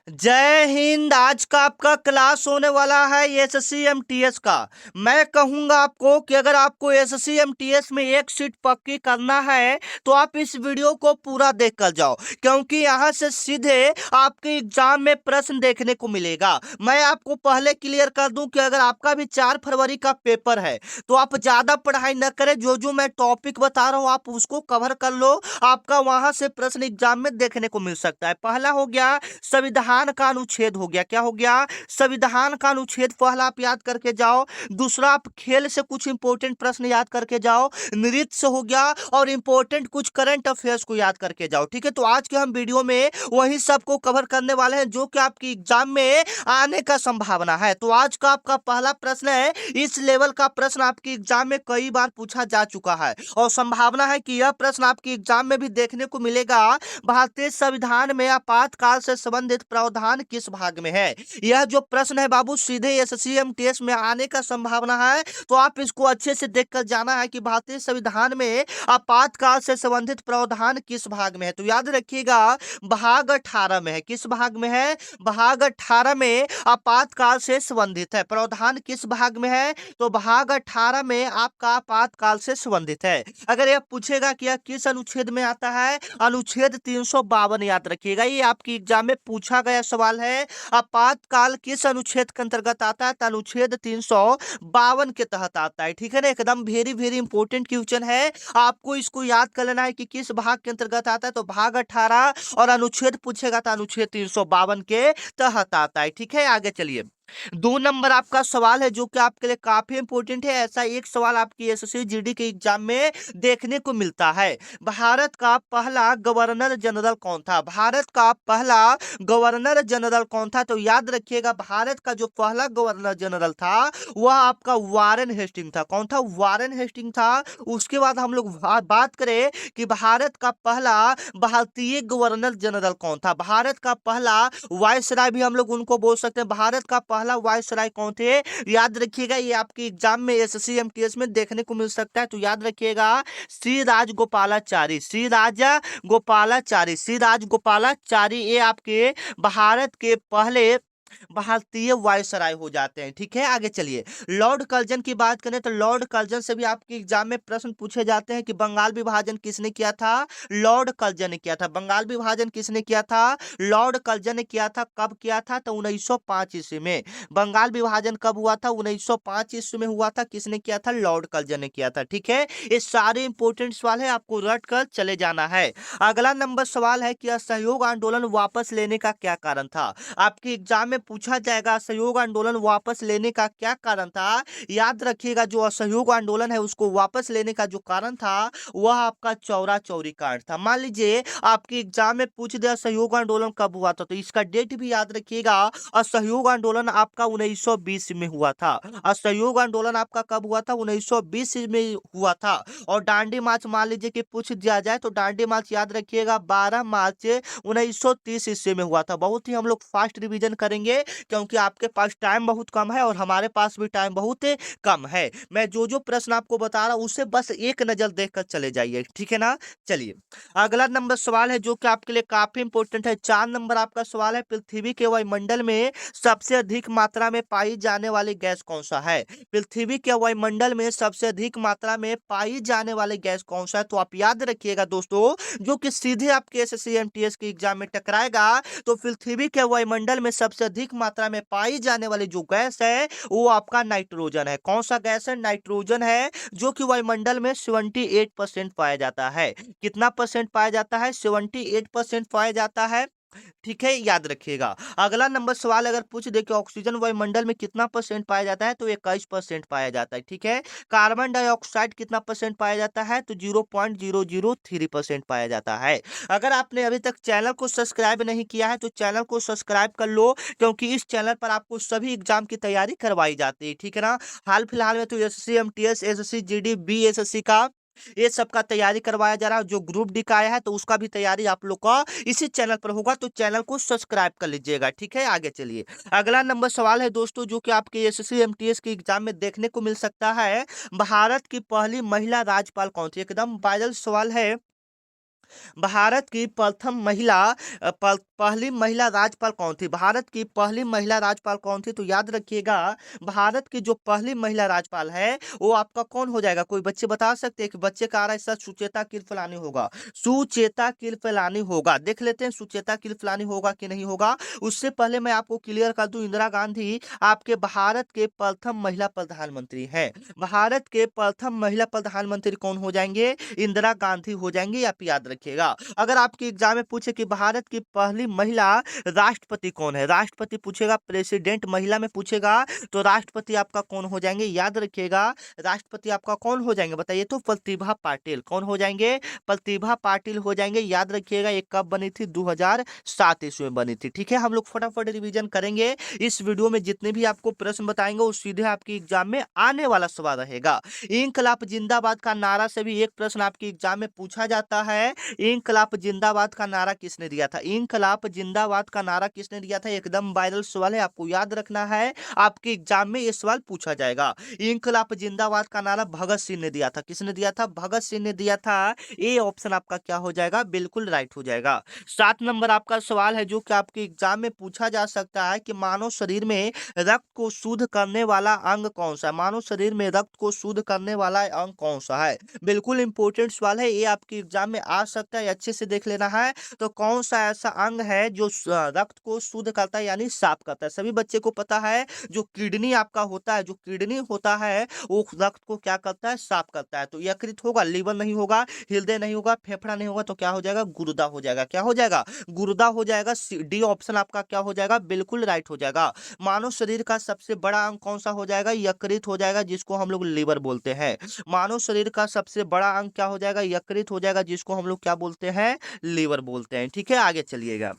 जय हिंद। आज का आपका क्लास होने वाला है एसएससी एमटीएस का। मैं कहूंगा आपको कि अगर आपको एसएससी एमटीएस में एक सीट पक्की करना है तो आप इस वीडियो को पूरा देख कर जाओ, क्योंकि यहां से सीधे आपके एग्जाम में प्रश्न देखने को मिलेगा। मैं आपको पहले क्लियर कर दूं कि अगर आपका भी 4 फरवरी का पेपर है तो आप ज्यादा पढ़ाई न करें। जो जो मैं टॉपिक बता रहा हूं आप उसको कवर कर लो, आपका वहां से प्रश्न एग्जाम में देखने को मिल सकता है। पहला हो गया संविधान का अनुच्छेद, हो गया क्या हो गया, संविधान का अनुच्छेद पहला आप याद करके जाओ। दूसरा आप खेल से कुछ इंपॉर्टेंट प्रश्न याद करके जाओ, नृत्य से हो गया, और इंपॉर्टेंट कुछ करंट अफेयर्स को याद करके जाओ। ठीक है, तो आज के हम वीडियो में वही सबको कवर करने वाले हैं जो कि आपकी एग्जाम में आने का संभावना है। तो आज का आपका पहला प्रश्न है, इस लेवल का प्रश्न आपकी एग्जाम में कई बार पूछा जा चुका है और संभावना है कि यह प्रश्न आपकी एग्जाम में भी देखने को मिलेगा। भारतीय संविधान में आपातकाल से संबंधित प्रावधान किस भाग में है? यह जो प्रश्न है बाबू सीधे एसएससी एमटीएस में आने का संभावना है, तो आप इसको अच्छे से देखकर जाना है कि भारतीय संविधान में आपातकाल से संबंधित प्रावधान किस भाग में है। तो याद रखिएगा भाग 18 में है। किस भाग में है? भाग 18 में आपातकाल से संबंधित है। प्रावधान किस भाग में है? तो भाग 18 में आपका आपातकाल से संबंधित है। अगर यह पूछेगा कि यह किस अनुच्छेद में आता है, अनुच्छेद 352 याद रखिएगा, ये आपकी एग्जाम में पूछा गया सवाल है। आपातकाल किस अनुच्छेद के अंतर्गत आता है? तो अनुच्छेद 352 के तहत आता है। ठीक है ना, एकदम वेरी वेरी इंपॉर्टेंट क्वेश्चन है, आपको इसको याद कर लेना है कि किस भाग के अंतर्गत आता है। तो भाग 18 और अनुच्छेद पूछेगा तो अनुच्छेद 352 के तहत आता है। ठीक है, आगे चलिए। 2 नंबर आपका सवाल है जो कि आपके लिए काफी इंपॉर्टेंट है। ऐसा एक सवाल आपकी एसएससी जीडी के एग्जाम में देखने को मिलता है। भारत का पहला गवर्नर जनरल कौन था? भारत का पहला गवर्नर जनरल कौन था? तो याद रखिएगा भारत का जो पहला गवर्नर जनरल था वह आपका वारेन हेस्टिंग था। कौन था? वारेन हेस्टिंग था। उसके बाद हम लोग बात करें कि भारत का पहला भारतीय गवर्नर जनरल कौन था? भारत का पहला वायसराय भी हम लोग उनको बोल सकते हैं। भारत का पहला वायसराय कौन थे? याद रखिएगा, ये आपके एग्जाम में एसएससी एमटीएस में देखने को मिल सकता है। तो याद रखिएगा श्री राजगोपालाचारी, श्री राजा गोपालाचारी, श्री राजगोपालाचारी, ये आपके भारत के पहले भारतीय वायसराय हो जाते हैं। ठीक है, आगे चलिए। लॉर्ड कर्जन की बात करें तो लॉर्ड कर्जन से भी आपके एग्जाम में प्रश्न पूछे जाते हैं कि बंगाल विभाजन किसने किया था? लॉर्ड कर्जन ने किया था। बंगाल विभाजन किसने किया था? लॉर्ड कर्जन ने किया था। कब किया था? तो 1905 ईस्वी में। बंगाल विभाजन कब हुआ था? 1905 ईस्वी में हुआ था। किसने किया था? लॉर्ड कर्जन ने किया था। ठीक है, ये सारे इंपॉर्टेंट सवाल है, आपको रट कर चले जाना है। अगला नंबर सवाल है कि असहयोग आंदोलन वापस लेने का क्या कारण था? आपके एग्जाम में पूछा जाएगा असहयोग आंदोलन वापस लेने का क्या कारण था। याद रखिएगा जो असहयोग आंदोलन है उसको वापस लेने का जो कारण था वह आपका चौरा चौरी कांड था। मान लीजिए आपके एग्जाम में पूछ दिया असहयोग आंदोलन कब हुआ था, तो इसका डेट भी याद रखिएगा। असहयोग आंदोलन आपका 1920 में हुआ था। असहयोग आंदोलन आपका कब हुआ था? 1920 में हुआ था। और दांडी मार्च मान लीजिए कि पूछ दिया जाए तो दांडी मार्च याद रखिएगा 12 मार्च 1930 ईस्वी में हुआ था। बहुत ही हम लोग फास्ट रिवीजन करेंगे क्योंकि आपके पास टाइम बहुत कम है और हमारे पास भी टाइम बहुत कम है। मैं जो जो प्रश्न आपको बता रहा हूं उसे बस एक नजर देखकर चले जाइए। ठीक है ना, चलिए। अगला नंबर सवाल है जो कि आपके लिए काफी इंपॉर्टेंट है। 4 नंबर आपका सवाल है, पृथ्वी के वायुमंडल में सबसे अधिक मात्रा में पाई जाने वाली गैस कौन सा है? पृथ्वी के वायुमंडल में सबसे अधिक मात्रा में पाई जाने वाली गैस कौन सा है? तो आप याद रखिएगा दोस्तों, जो कि सीधे आपके एसएससी एमटीएस के एग्जाम में टकराएगा। तो पृथ्वी के वायुमंडल में सबसे अधिक मात्रा में पाई जाने वाली जो गैस है वो आपका नाइट्रोजन है। कौन सा गैस है? नाइट्रोजन है, जो कि वायुमंडल में 78% पाया जाता है। कितना परसेंट पाया जाता है? 78% पाया जाता है। ठीक है, याद रखिएगा। अगला नंबर सवाल अगर पूछ दे कि ऑक्सीजन वायुमंडल में कितना परसेंट पाया जाता है, तो 21% पाया जाता है। ठीक है, कार्बन डाइऑक्साइड कितना परसेंट पाया जाता है? तो 0.003% पाया जाता है। अगर आपने अभी तक चैनल को सब्सक्राइब नहीं किया है तो चैनल को सब्सक्राइब कर लो, क्योंकि इस चैनल पर आपको सभी एग्जाम की तैयारी करवाई जाती है। ठीक है ना, हाल फिलहाल में तो SSC MTS, SSC GD, BSSC का ये सब का तैयारी करवाया जा रहा है। जो ग्रुप डी का आया है तो उसका भी तैयारी आप लोग का इसी चैनल पर होगा, तो चैनल को सब्सक्राइब कर लीजिएगा। ठीक है, आगे चलिए। अगला नंबर सवाल है दोस्तों जो कि आपके एसएससी एमटीएस के एग्जाम में देखने को मिल सकता है, भारत की पहली महिला राज्यपाल कौन थी? एकदम वायरल सवाल है। भारत की प्रथम महिला पहली महिला राज्यपाल कौन थी? भारत की पहली महिला राज्यपाल कौन थी? तो याद रखिएगा, भारत की जो पहली महिला राज्यपाल है वो आपका कौन हो जाएगा? कोई बच्चे बता सकते हैं कि बच्चे का आ रहा है सर, सुचेता कृपलानी होगा। सुचेता कृपलानी होगा। देख लेते हैं सुचेता कृपलानी होगा कि नहीं होगा। उससे पहले मैं आपको क्लियर कर दूं, इंदिरा गांधी आपके भारत के प्रथम महिला प्रधानमंत्री हैं। भारत के प्रथम महिला प्रधानमंत्री कौन हो जाएंगे? इंदिरा गांधी हो जाएंगे, आप याद रखिएगा। अगर आपके एग्जाम में पूछे कि भारत की पहली महिला राष्ट्रपति कौन है, राष्ट्रपति पूछेगा, प्रेसिडेंट महिला में पूछेगा, तो राष्ट्रपति आपका कौन हो जाएंगे? याद रखिएगा, राष्ट्रपति आपका कौन हो जाएंगे? बताइए तो। प्रतिभा पाटिल। कौन हो जाएंगे? प्रतिभा पाटिल हो जाएंगे। याद रखिएगा, ये कब बनी थी? 2007 ईस्वी में बनी थी। ठीक है, हम लोग फटाफट रिवीजन करेंगे। इस वीडियो में जितने भी आपको प्रश्न बताएंगे वो सीधे आपके एग्जाम में आने वाला सवाल रहेगा। इंकलाब जिंदाबाद का नारा से भी एक प्रश्न आपके एग्जाम में पूछा जाता है। इंकलाब जिंदाबाद का नारा किसने दिया था? इंकलाब जिंदाबाद का नारा किसने दिया था? एकदम वायरल सवाल है, आपको याद रखना है। आपके एग्जाम में ये सवाल पूछा जाएगा। इंकलाब जिंदाबाद का नारा भगत सिंह ने दिया था। किसने दिया था? भगत सिंह ने दिया था। ये ऑप्शन आपका क्या हो जाएगा? बिल्कुल राइट हो जाएगा। 7 नंबर आपका सवाल है जो कि आपके एग्जाम में पूछा जा सकता है कि मानव शरीर में रक्त को शुद्ध करने वाला अंग कौन सा है? मानव शरीर में रक्त को शुद्ध करने वाला अंग कौन सा है? बिल्कुल इंपॉर्टेंट सवाल है, ये आपके एग्जाम में आ सकता है, अच्छे से देख लेना है। तो कौन सा ऐसा अंग है जो रक्त को शुद्ध करता है यानी साफ करता है? सभी बच्चे को पता है, जो किडनी आपका होता है, जो किडनी होता है वो रक्त को क्या करता है? साफ करता है। तो यकृत होगा, लीवर नहीं होगा, हृदय नहीं होगा, फेफड़ा नहीं होगा, तो क्या हो जाएगा? गुर्दा हो जाएगा। क्या हो जाएगा? गुर्दा हो जाएगा। डी ऑप्शन आपका क्या हो जाएगा? बिल्कुल राइट हो जाएगा। मानव शरीर का सबसे बड़ा अंग कौन सा हो जाएगा? यकृत हो जाएगा, जिसको हम लोग लीवर बोलते हैं। मानव शरीर का सबसे बड़ा अंग क्या हो जाएगा? यकृत हो जाएगा, जिसको हम लोग क्या बोलते हैं? लीवर बोलते हैं। ठीक है, आगे चलिएगा।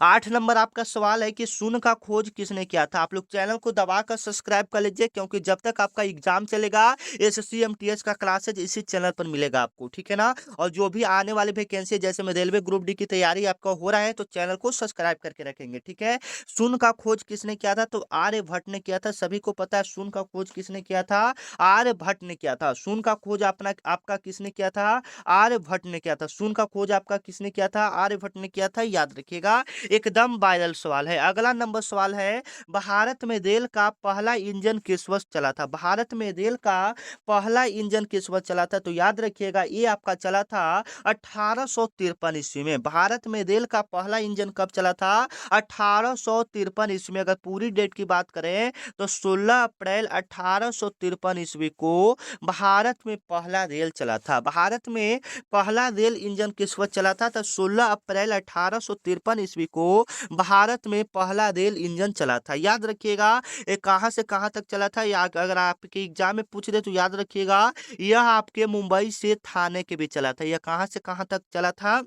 8 नंबर आपका सवाल है कि शून्य का खोज किसने किया था? आप लोग चैनल को दबाकर सब्सक्राइब कर लीजिए, क्योंकि जब तक आपका एग्जाम चलेगा एसएससी एमटीएस का क्लासेज इसी चैनल पर मिलेगा आपको। ठीक है ना? और जो भी आने वाली वैकेंसी, जैसे में रेलवे ग्रुप डी की तैयारी आपका हो रहा है, तो चैनल को सब्सक्राइब करके रखेंगे। ठीक है, शून्य का खोज किसने किया था? तो आर्यभट्ट ने किया था। सभी को पता है शून्य का खोज किसने किया था? आर्यभट्ट ने किया था। शून्य का खोज अपना आपका किसने किया था? आर्यभट्ट ने किया था। शून्य का खोज आपका किसने किया था? आर्यभट्ट ने किया था। याद रखिएगा, एकदम वायरल सवाल है। अगला नंबर सवाल है, भारत में रेल का पहला इंजन किस वर्ष चला था? भारत में रेल का पहला इंजन किस वर्ष चला था? तो याद रखिएगा, ये आपका चला था 1853 ईस्वी में। भारत में रेल का पहला इंजन कब चला था? 1853 ईस्वी में। अगर पूरी डेट की बात करें तो 16 अप्रैल 1853 ईस्वी को भारत में पहला रेल चला था। भारत में पहला रेल इंजन किस वर्ष चला था? तो 16 अप्रैल 1853 ईस्वी को भारत में पहला रेल इंजन चला था। याद रखिएगा, ये कहां से कहां तक चला था, या अगर आपके एग्जाम में पूछ दे तो याद रखिएगा, यह आपके मुंबई से थाने के बीच चला था। यह कहां से कहां तक चला था?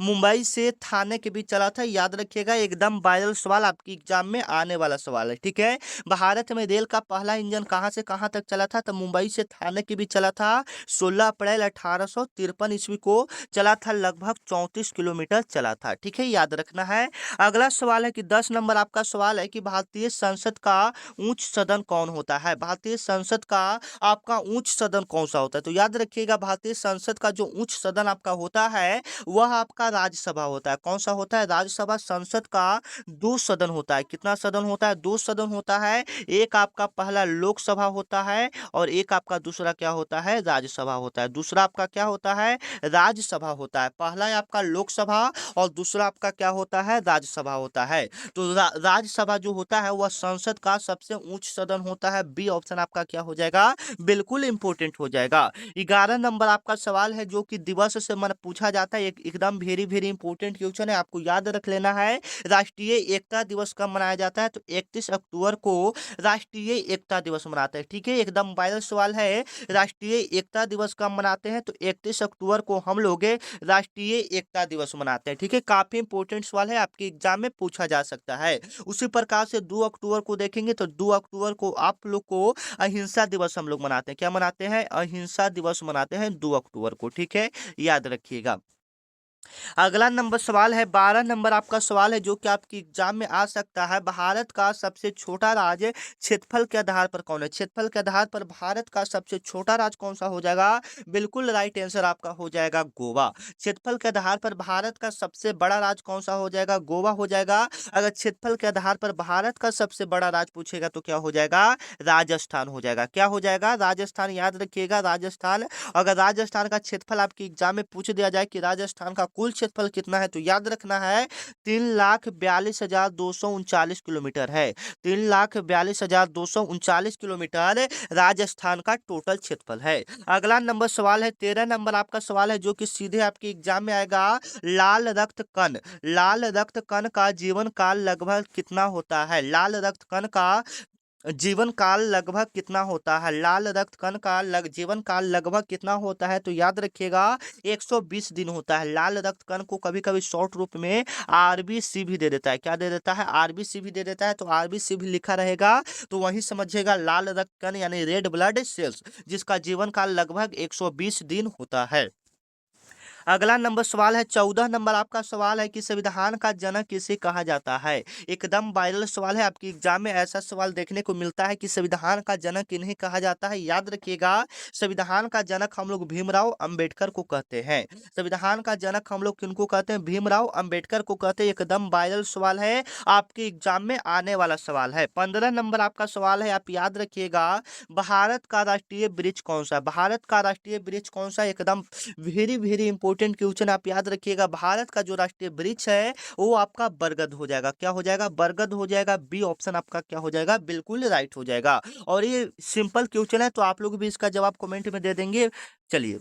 मुंबई से थाने के बीच चला था। याद रखिएगा, एकदम वायरल सवाल आपकी एग्जाम में आने वाला सवाल है। ठीक है, भारत में रेल का पहला इंजन कहां से कहां तक चला था? तो मुंबई से थाने के बीच चला था। 16 अप्रैल 1853 ईस्वी को चला था। लगभग 34 किलोमीटर चला था। ठीक है, याद रखना है। अगला सवाल है कि 10 नंबर आपका सवाल है कि भारतीय संसद का उच्च सदन कौन होता है? भारतीय संसद का आपका उच्च सदन कौन सा होता है? तो याद रखिएगा, भारतीय संसद का जो उच्च सदन आपका होता है वह आपका राज्यसभा होता है। कौन सा होता है? राज्यसभा। संसद का दो सदन होता है। कितना सदन होता है? दो सदन होता है। एक आपका पहला लोकसभा होता है और एक आपका दूसरा क्या होता है? राज्यसभा होता है। दूसरा आपका क्या होता है? राज्यसभा होता है। पहला है आपका लोकसभा और दूसरा आपका क्या होता है? राज्यसभा होता है। तो राज्यसभा जो होता है वह संसद का सबसे उच्च सदन होता है। बी ऑप्शन आपका क्या हो जाएगा? बिल्कुल इंपोर्टेंट हो जाएगा। 11 नंबर आपका सवाल है जो कि दिवस से मन पूछा जाता है। एकदम वेरी वेरी इंपॉर्टेंट क्वेश्चन है, आपको याद रख लेना है। राष्ट्रीय एकता दिवस कब मनाया जाता है? तो 31 अक्टूबर को राष्ट्रीय एकता दिवस मनाते हैं। ठीक है, एकदम वायरल सवाल है। राष्ट्रीय एकता दिवस कब मनाते हैं? तो 31 अक्टूबर को हम लोग राष्ट्रीय एकता दिवस मनाते हैं। ठीक है, काफी इंपॉर्टेंट सवाल है, आपके एग्जाम में पूछा जा सकता है। उसी प्रकार से 2 अक्टूबर को देखेंगे तो 2 अक्टूबर को आप लोग को अहिंसा दिवस हम लोग मनाते हैं। क्या मनाते हैं? अहिंसा दिवस मनाते हैं 2 अक्टूबर को। ठीक है, याद रखिएगा। अगला नंबर सवाल है 12 नंबर आपका सवाल है जो कि आपकी एग्जाम में आ सकता है। भारत का सबसे छोटा राज्य क्षेत्रफल के आधार पर कौन है? क्षेत्रफल के आधार पर भारत का सबसे छोटा राज्य कौन सा हो जाएगा? बिल्कुल राइट आंसर आपका हो जाएगा गोवा। क्षेत्रफल के आधार पर भारत का सबसे बड़ा राज्य कौन सा हो जाएगा? गोवा हो जाएगा। अगर क्षेत्रफल के आधार पर भारत का सबसे बड़ा राज्य पूछेगा तो क्या हो जाएगा? राजस्थान हो जाएगा। क्या हो जाएगा? राजस्थान। याद रखिएगा राजस्थान। अगर राजस्थान का क्षेत्रफल आपके एग्जाम में पूछ दिया जाए कि राजस्थान का कुल क्षेत्रफल कितना है, तो याद रखना है 3,42,239 किलोमीटर है। 3,42,239 किलोमीटर राजस्थान का टोटल क्षेत्रफल है। अगला नंबर सवाल है 13 नंबर आपका सवाल है जो कि सीधे आपके एग्जाम में आएगा। लाल रक्त कण, लाल रक्त कण का जीवन काल लगभग कितना होता है? लाल रक्त कण का जीवन काल लगभग कितना होता है? लाल रक्त कण का जीवन काल लगभग कितना होता है? तो याद रखिएगा 120 दिन होता है। लाल रक्त कण को कभी कभी शॉर्ट रूप में आरबीसी भी दे देता है। क्या दे देता है? आरबीसी भी दे देता है। तो आरबीसी भी लिखा रहेगा तो वही समझिएगा लाल रक्त कण यानी रेड ब्लड सेल्स, जिसका जीवन काल लगभग 120 दिन होता है। अगला नंबर सवाल है 14 नंबर आपका सवाल है कि संविधान का जनक किसे कहा जाता है? एकदम वायरल सवाल है। आपकी एग्जाम में ऐसा सवाल देखने को मिलता है कि संविधान का जनक किन्हें कहा जाता है। याद रखिएगा संविधान का जनक हम लोग भीमराव अंबेडकर को कहते हैं। संविधान का जनक हम लोग किनको कहते हैं? भीमराव अंबेडकर को कहते हैं। एकदम वायरल सवाल है, आपके एग्जाम में आने वाला सवाल है। 15 नंबर आपका सवाल है, आप याद रखिएगा भारत का राष्ट्रीय वृक्ष कौन सा है? भारत का राष्ट्रीय वृक्ष कौन सा है? एकदम वेरी वेरी इंपॉर्टेंट क्वेश्चन, आप याद रखिएगा। भारत का जो राष्ट्रीय वृक्ष है वो आपका बरगद हो जाएगा। क्या हो जाएगा? बरगद हो जाएगा। बी ऑप्शन आपका क्या हो जाएगा? बिल्कुल राइट हो जाएगा। और ये सिंपल क्वेश्चन है तो आप लोग भी इसका जवाब कमेंट में दे देंगे। चलिए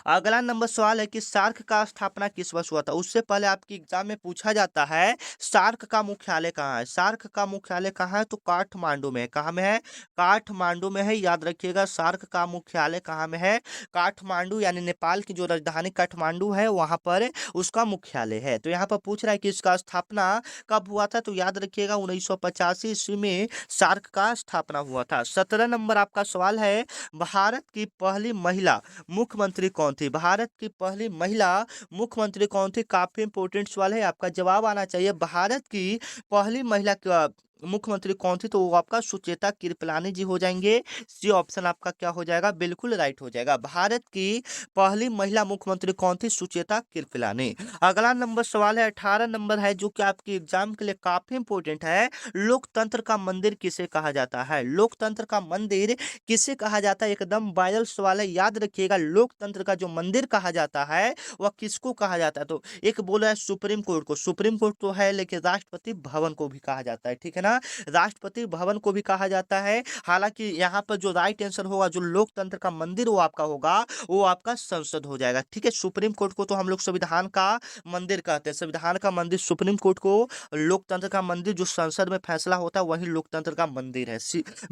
अगला नंबर सवाल है कि सार्क का स्थापना किस वर्ष हुआ था? उससे पहले आपकी एग्जाम में पूछा जाता है सार्क का मुख्यालय कहाँ है? सार्क का मुख्यालय कहाँ है? तो काठमांडू में है। कहाँ में है? काठमांडू में है। याद रखिएगा सार्क का मुख्यालय कहाँ में है? काठमांडू, यानी नेपाल की जो राजधानी काठमांडू है वहां पर उसका मुख्यालय है। तो यहाँ पर पूछ रहा है कि इसका स्थापना कब हुआ था? तो याद रखिएगा 1985 ईस्वी में सार्क का स्थापना हुआ था। 17 नंबर आपका सवाल है भारत की पहली महिला मुख्यमंत्री कौन थी? भारत की पहली महिला मुख्यमंत्री कौन थी? काफी इंपोर्टेंट सवाल है, आपका जवाब आना चाहिए। भारत की पहली महिला मुख्यमंत्री कौन थी? तो वो आपका सुचेता कृपलानी जी हो जाएंगे। सी ऑप्शन आपका क्या हो जाएगा? बिल्कुल राइट हो जाएगा। भारत की पहली महिला मुख्यमंत्री कौन थी? सुचेता कृपलानी। अगला नंबर सवाल है 18 नंबर है जो कि आपके एग्जाम के लिए काफी इंपोर्टेंट है। लोकतंत्र का मंदिर किसे कहा जाता है? लोकतंत्र का मंदिर किसे कहा जाता है? एकदम वायरल सवाल है। याद रखिएगा लोकतंत्र का जो मंदिर कहा जाता है वह किसको कहा जाता है? तो एक बोला है सुप्रीम कोर्ट को। सुप्रीम कोर्ट तो है लेकिन राष्ट्रपति भवन को भी कहा जाता है, ठीक है ना। राष्ट्रपति भवन को भी कहा जाता है। हालांकि यहाँ पर जो राइट आंसर होगा, जो लोकतंत्र का मंदिर वो आपका होगा, वो आपका संसद हो जाएगा, ठीक है। सुप्रीम कोर्ट को तो हम लोग संविधान का मंदिर कहते हैं। संविधान का मंदिर सुप्रीम कोर्ट को, लोकतंत्र का मंदिर जो संसद में फैसला होता है वही लोकतंत्र का मंदिर है।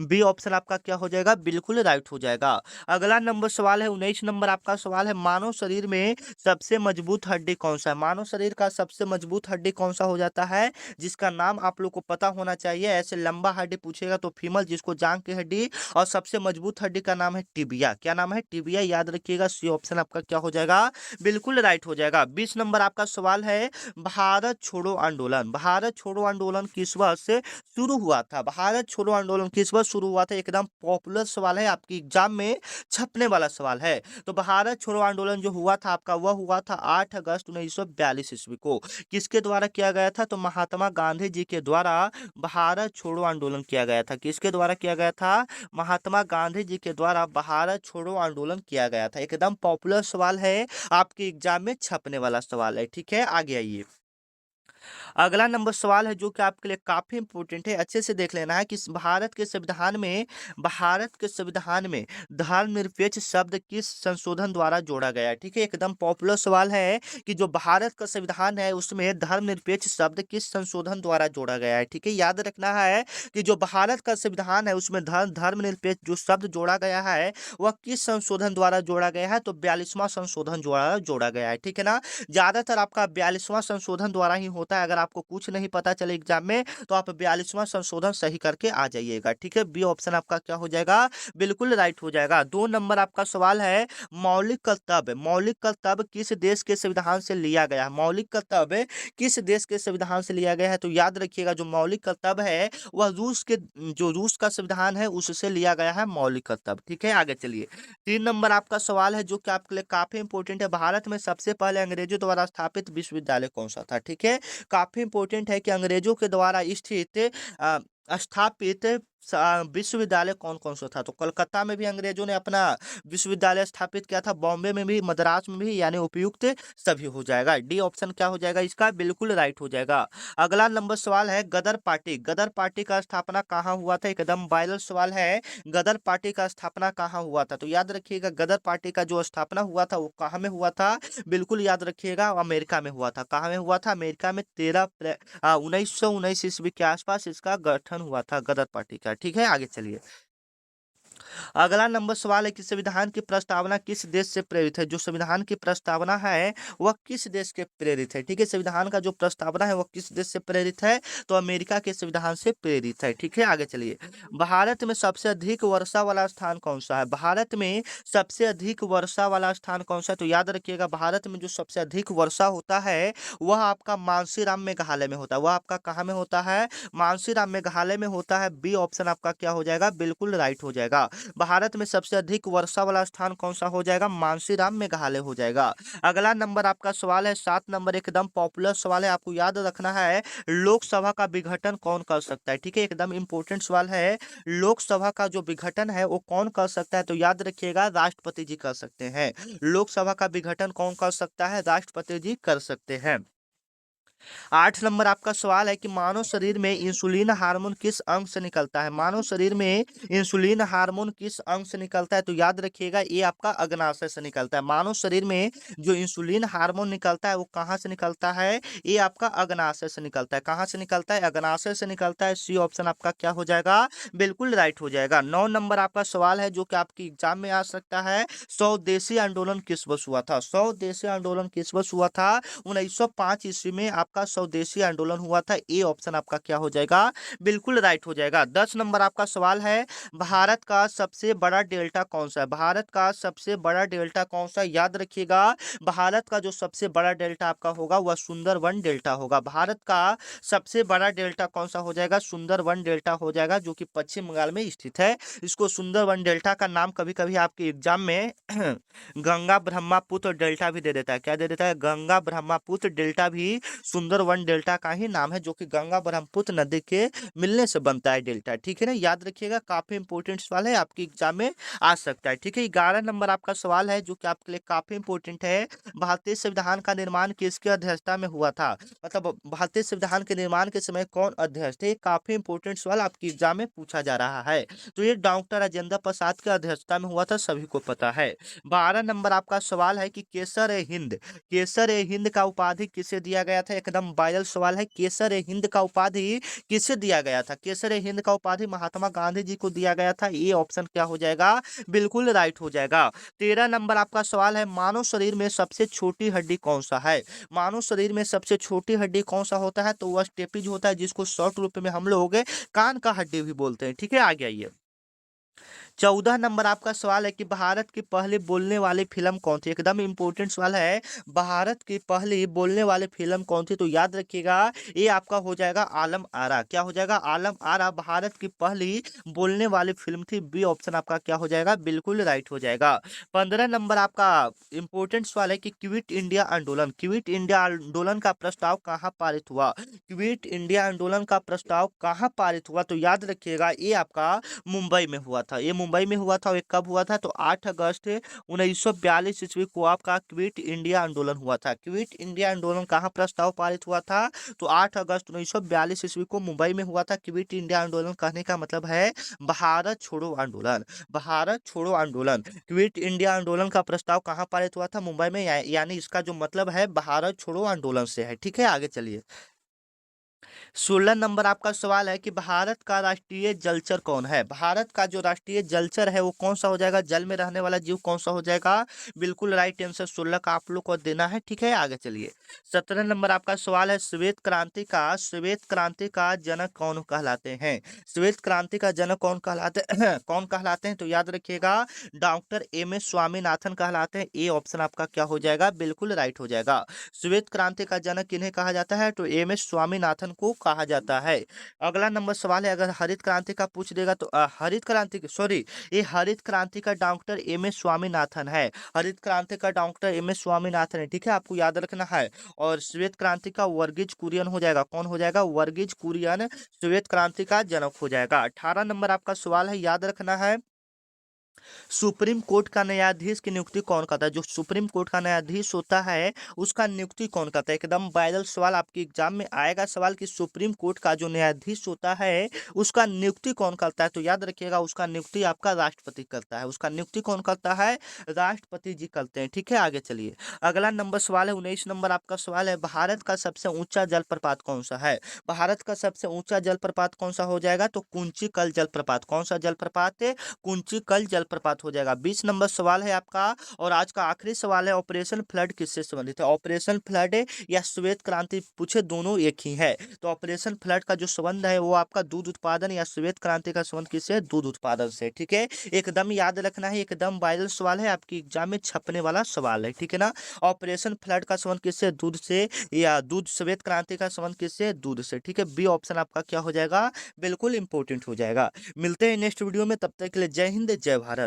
बी ऑप्शन आपका क्या हो जाएगा? बिल्कुल राइट हो जाएगा। अगला नंबर सवाल है 19 नंबर आपका सवाल है मानव शरीर में सबसे मजबूत हड्डी कौन सा है? मानव शरीर का सबसे मजबूत हड्डी कौन सा हो जाता है? जिसका नाम आप लोग को पता होना चाहिए। ऐसे लंबा हड्डी पूछेगा तो फीमल, जिसको जांग की हड्डी, और सबसे मजबूत हड्डी का नाम है टिबिया। क्या नाम है? टिबिया। याद रखिएगा सी ऑप्शन आपका क्या हो जाएगा? बिल्कुल राइट हो जाएगा। 20 नंबर आपका सवाल है भारत छोड़ो आंदोलन। भारत छोड़ो आंदोलन किस वर्ष से शुरू हुआ था? भारत छोड़ो आंदोलन किस वर्ष शुरू हुआ था? एकदम पॉपुलर सवाल है, आपकी एग्जाम में छपने वाला सवाल है। तो भारत छोड़ो आंदोलन जो हुआ था आपका, वह हुआ था 8 अगस्त 1942 ईस्वी को। किसके द्वारा किया गया था? तो महात्मा गांधी जी के द्वारा भारत छोड़ो आंदोलन किया गया था। किसके द्वारा किया गया था? महात्मा गांधी जी के द्वारा भारत छोड़ो आंदोलन किया गया था। एकदम पॉपुलर सवाल है, आपके एग्जाम में छपने वाला सवाल है, ठीक है। आगे आइए। अगला नंबर सवाल है जो कि आपके लिए काफी इंपोर्टेंट है, अच्छे से देख लेना है कि भारत के संविधान में धर्मनिरपेक्ष शब्द किस संशोधन द्वारा जोड़ा गया है? ठीक है, एकदम पॉपुलर सवाल है कि जो भारत का संविधान है उसमें धर्मनिरपेक्ष शब्द किस संशोधन द्वारा जोड़ा गया है। ठीक है, याद रखना है कि जो भारत का संविधान है उसमें धर्मनिरपेक्ष जो शब्द जोड़ा गया है वह किस संशोधन द्वारा जोड़ा गया है? तो 42वां संशोधन द्वारा जोड़ा गया है, ठीक है ना। ज्यादातर आपका 42वां संशोधन द्वारा ही होता है। अगर आपको कुछ नहीं पता चले एग्जाम में, तो आप 42वां संशोधन सही करके आ जाइएगा। ठीक है, बी ऑप्शन आपका क्या हो जाएगा, बिल्कुल राइट हो जाएगा। 2 नंबर आपका सवाल है, मौलिक कर्तव्य किस देश के संविधान से लिया गया है? मौलिक कर्तव्य किस देश के संविधान से लिया गया है? तो याद रखिएगा, जो मौलिक कर्तव्य है वह जो रूस का संविधान है उससे लिया गया है मौलिक कर्तव्य। ठीक है, आगे चलिए। 3 नंबर आपका सवाल है जो कि आपके लिए काफी इंपॉर्टेंट है, भारत में सबसे पहले अंग्रेजों द्वारा स्थापित विश्वविद्यालय कौन सा था? ठीक है, काफी इंपॉर्टेंट है कि अंग्रेजों के द्वारा स्थित अ, स्थापित विश्वविद्यालय कौन कौन सा था? तो कलकत्ता में भी अंग्रेजों ने अपना विश्वविद्यालय स्थापित किया था, बॉम्बे में भी, मद्रास में भी, यानी उपयुक्त सभी हो जाएगा। डी ऑप्शन क्या हो जाएगा इसका, बिल्कुल राइट हो जाएगा। अगला नंबर सवाल है, गदर पार्टी का स्थापना कहाँ हुआ था? एकदम वायरल सवाल है, गदर पार्टी का स्थापना कहाँ हुआ था? तो याद रखिएगा, गदर पार्टी का जो स्थापना हुआ था वो कहाँ में हुआ था? बिल्कुल याद रखिएगा, अमेरिका में हुआ था। कहाँ में हुआ था? अमेरिका में 1919 ईस्वी के आसपास इसका गठन हुआ था गदर पार्टी का। ठीक है, आगे चलिए। अगला नंबर सवाल है कि संविधान की प्रस्तावना किस देश से प्रेरित है? जो संविधान की प्रस्तावना है वह किस देश के प्रेरित है? ठीक है, संविधान का जो प्रस्तावना है वह किस देश से प्रेरित है? तो अमेरिका के संविधान से प्रेरित है। ठीक है, आगे चलिए। भारत में सबसे अधिक वर्षा वाला स्थान कौन सा है? भारत में सबसे अधिक वर्षा वाला स्थान कौन सा है? तो याद रखिएगा, भारत में जो सबसे अधिक वर्षा होता है वह आपका मानसीराम मेघालय में होता है। वह आपका कहाँ में होता है? मानसीराम मेघालय में होता है। बी ऑप्शन आपका क्या हो जाएगा, बिल्कुल राइट हो जाएगा। भारत में सबसे अधिक वर्षा वाला स्थान कौन सा हो जाएगा? मानसीराम मेघालय हो जाएगा। अगला नंबर आपका सवाल है 7 नंबर, एकदम पॉपुलर सवाल है, आपको याद रखना है, लोकसभा का विघटन कौन कर सकता है? ठीक है, एकदम इंपॉर्टेंट सवाल है, लोकसभा का जो विघटन है वो कौन कर सकता है? तो याद रखिएगा, राष्ट्रपति जी कर सकते हैं। लोकसभा का विघटन कौन कर सकता है? राष्ट्रपति जी कर सकते हैं। 8 नंबर आपका सवाल है कि मानव शरीर में इंसुलिन हार्मोन किस अंग से निकलता है? मानव शरीर में इंसुलिन हार्मोन किस अंग से निकलता है? तो याद रखिएगा, ये आपका अग्नाशय से निकलता है। मानव शरीर में जो इंसुलिन हार्मोन निकलता है वो कहाँ से निकलता है? ये आपका अग्नाशय से निकलता है। कहाँ से निकलता है? अग्नाशय से निकलता है। सी ऑप्शन आपका क्या हो जाएगा, बिल्कुल राइट हो जाएगा। 9 नंबर आपका सवाल है जो कि आपकी एग्जाम में आ सकता है, स्वदेशी आंदोलन किस वर्ष हुआ था? स्वदेशी आंदोलन किस वर्ष हुआ था? 1905 ईस्वी में आपका स्वदेशी आंदोलन हुआ था। ए ऑप्शन आपका क्या हो जाएगा, बिल्कुल राइट हो जाएगा। 10 नंबर आपका सवाल है, भारत का सबसे बड़ा डेल्टा कौन सा है? भारत का सबसे बड़ा डेल्टा कौन सा? याद रखिएगा, भारत का जो सबसे बड़ा डेल्टा आपका होगा वह सुंदरवन डेल्टा होगा। भारत का सबसे बड़ा डेल्टा कौन सा हो जाएगा? सुंदरवन डेल्टा हो जाएगा, जो कि पश्चिम बंगाल में स्थित है। इसको सुंदरवन डेल्टा का नाम कभी कभी आपके एग्जाम में गंगा ब्रह्मपुत्र डेल्टा भी दे देता है। क्या दे देता है? गंगा ब्रह्मपुत्र डेल्टा भी सुंदरवन डेल्टा का ही नाम है, जो कि गंगा ब्रह्मपुत्र नदी के मिलने से बनता है डेल्टा। ठीक है ना, याद रखिएगा, काफी इंपॉर्टेंट सवाल है, आपके एग्जाम में आ सकता है। ठीक है, 11 नंबर आपका सवाल है जो कि आपके लिए काफी इंपॉर्टेंट है, भारतीय संविधान का निर्माण किसकी अध्यक्षता में हुआ था? मतलब भारतीय संविधान के निर्माण के समय कौन अध्यक्ष थे? काफी इंपॉर्टेंट सवाल आपके एग्जाम में पूछा जा रहा है। तो ये डॉक्टर राजेंद्र प्रसाद की अध्यक्षता में हुआ था, सभी को पता है। 12 नंबर आपका सवाल है कि केसर ए हिंद का उपाधि किसे दिया गया था? एकदम वायरल सवाल है, केसर ए हिंद का उपाधि किसे दिया गया था? केसर ए हिंद का उपाधि महात्मा गांधी जी को दिया गया था। ये ऑप्शन क्या हो जाएगा, बिल्कुल राइट हो जाएगा। 13 नंबर आपका सवाल है, मानव शरीर में सबसे छोटी हड्डी कौन सा है? मानव शरीर में सबसे छोटी हड्डी कौन सा होता है? तो वह स्टेपिज होता है, जिसको शॉर्ट रूप में हम लोग कान का हड्डी भी बोलते हैं। ठीक है, आगे आइए। 14 नंबर आपका सवाल है कि भारत की पहली बोलने वाली फिल्म कौन थी? एकदम इंपॉर्टेंट सवाल है, भारत की पहली बोलने वाली फिल्म कौन थी? तो याद रखिएगा, ये आपका हो जाएगा आलम आरा। क्या हो जाएगा? आलम आरा भारत की पहली बोलने वाली फिल्म थी। बी ऑप्शन आपका क्या हो जाएगा, बिल्कुल राइट हो जाएगा। 15 नंबर आपका इंपॉर्टेंट सवाल है कि क्विट इंडिया आंदोलन का प्रस्ताव कहाँ पारित हुआ? क्विट इंडिया आंदोलन का प्रस्ताव कहाँ पारित हुआ? तो याद रखिएगा, ये आपका मुंबई में हुआ था। ये मुंबई में हुआ था। और ये कब हुआ था? तो 8 अगस्त 1942 ईस्वी को आपका क्विट इंडिया आंदोलन हुआ था। क्विट इंडिया आंदोलन कहाँ प्रस्ताव पारित हुआ था? तो 8 अगस्त 1942 ईस्वी को मुंबई में हुआ था। क्विट इंडिया आंदोलन कहने का मतलब है भारत छोड़ो आंदोलन। भारत छोड़ो आंदोलन, क्विट इंडिया आंदोलन का प्रस्ताव कहाँ पारित हुआ था? मुंबई में, यानी इसका जो मतलब है भारत छोड़ो आंदोलन से है। ठीक है, आगे चलिए। 16 नंबर आपका सवाल है कि भारत का राष्ट्रीय जलचर कौन है। भारत का जो राष्ट्रीय जलचर है वो कौन सा हो जाएगा, जल में रहने वाला जीव कौन सा हो जाएगा। बिल्कुल राइट आंसर 16 का आप लोग को देना है। ठीक है, आगे चलिए। 17 नंबर आपका सवाल है, श्वेत क्रांति का जनक कौन कहलाते हैं। श्वेत क्रांति का जनक कौन कहलाते हैं कौन कहलाते हैं, तो याद रखिएगा डॉक्टर एम एस स्वामीनाथन कहलाते हैं। ए ऑप्शन आपका क्या हो जाएगा, बिल्कुल राइट हो जाएगा। श्वेत क्रांति का जनक किन्हें कहा जाता है, तो एम एस स्वामीनाथन को कहा जाता है। अगला नंबर सवाल है, अगर हरित क्रांति का पूछ देगा तो हरित क्रांति का डॉक्टर एम एस स्वामीनाथन है। हरित क्रांति का डॉक्टर एम एस स्वामीनाथन है। ठीक है, आपको याद रखना है। और श्वेत क्रांति का वर्गीज कुरियन हो जाएगा। कौन हो जाएगा, वर्गीज कुरियन श्वेत क्रांति का जनक हो जाएगा। 18 नंबर आपका सवाल है, याद रखना है, सुप्रीम कोर्ट का न्यायाधीश की नियुक्ति कौन करता है। जो सुप्रीम कोर्ट का न्यायाधीश होता है उसका नियुक्ति कौन करता है। एकदम वायरल सवाल आपके एग्जाम में आएगा सवाल कि सुप्रीम कोर्ट का जो न्यायाधीश होता है उसका नियुक्ति कौन करता है, तो याद रखिएगा उसका नियुक्ति आपका राष्ट्रपति करता है। उसका नियुक्ति कौन करता है, राष्ट्रपति जी करते हैं। ठीक है, आगे चलिए। अगला नंबर सवाल है, 19 नंबर आपका सवाल है, भारत का सबसे ऊंचा जलप्रपात कौन सा है। भारत का सबसे ऊंचा जलप्रपात कौन सा हो जाएगा, तो कुंचिकल जलप्रपात। कौन सा जलप्रपात है, कुंचिकल जलप्रपात हो जाएगा। 20 नंबर सवाल है आपका और आज का आखिरी सवाल है, ऑपरेशन फ्लड किससे संबंधित है। ऑपरेशन फ्लड या श्वेत क्रांति पूछे दोनों एक ही है। तो ऑपरेशन फ्लड का जो संबंध है वो आपका दूध उत्पादन या श्वेत क्रांति का संबंध किससे, दूध उत्पादन से। ठीक है, एकदम याद रखना है, एकदम वायरल सवाल है, आपकी एग्जाम में छपने वाला सवाल है। ठीक है ना, ऑपरेशन फ्लड का संबंध किससे, दूध से, या दूध श्वेत क्रांति का संबंध किससे, दूध से। ठीक है, बी ऑप्शन आपका क्या हो जाएगा, बिल्कुल इंपॉर्टेंट हो जाएगा। मिलते हैं नेक्स्ट वीडियो में, तब तक के लिए जय हिंद जय भारत।